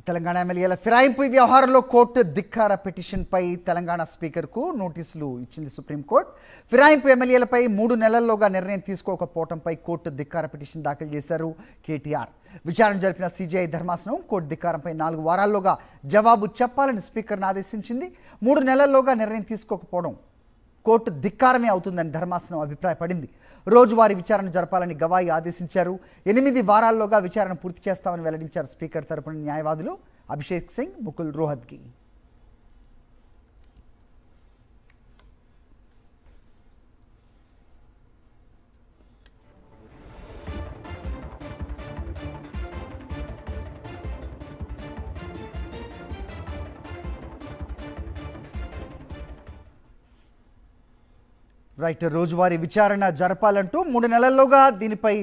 తెలంగాణ ఎమ్మెల్యేల ఫిరాయింపు వ్యవహారంలో కోర్టు ధిక్కార పిటిషన్పై తెలంగాణ స్పీకర్కు నోటీసులు ఇచ్చింది సుప్రీంకోర్టు. ఫిరాయింపు ఎమ్మెల్యేలపై 3 నెలల్లోగా నిర్ణయం తీసుకోకపోవడంపై కోర్టు ధిక్కార పిటిషన్ దాఖలు చేశారు కేటీఆర్. విచారణ జరిపిన సీజీఐ ధర్మాసనం కోర్టు ధిక్కారంపై 4 వారాల్లోగా జవాబు చెప్పాలని స్పీకర్ను ఆదేశించింది. 3 నెలల్లోగా నిర్ణయం తీసుకోకపోవడం కోర్టు ధిక్కారమే అవుతుందని ధర్మాసనం అభిప్రాయపడింది. రోజువారీ విచారణ జరపాలని గవాయి ఆదేశించారు. 8 వారాల్లోగా విచారణ పూర్తి చేస్తామని వెల్లడించారు స్పీకర్ తరపున న్యాయవాదులు అభిషేక్ సింగ్, ముకుల్ రోహత్గి. రైట్, రోజువారీ విచారణ జరపాలంటూ 3 నెలల్లోగా దీనిపై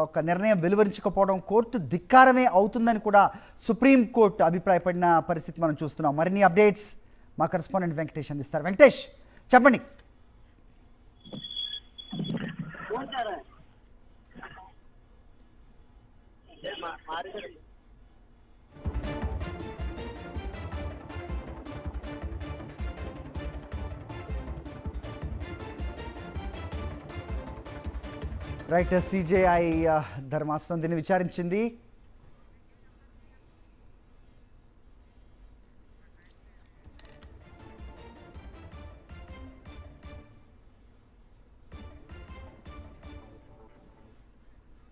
ఒక నిర్ణయం వెలువరించకపోవడం కోర్టు ధిక్కారమే అవుతుందని కూడా సుప్రీంకోర్టు అభిప్రాయపడిన పరిస్థితి మనం చూస్తున్నాం. మరిన్ని అప్డేట్స్ మా కరెస్పాండెంట్ వెంకటేష్ అందిస్తారు. వెంకటేష్, చెప్పండి. రైట్, సీజేఐ ధర్మాసనం దీన్ని విచారించింది.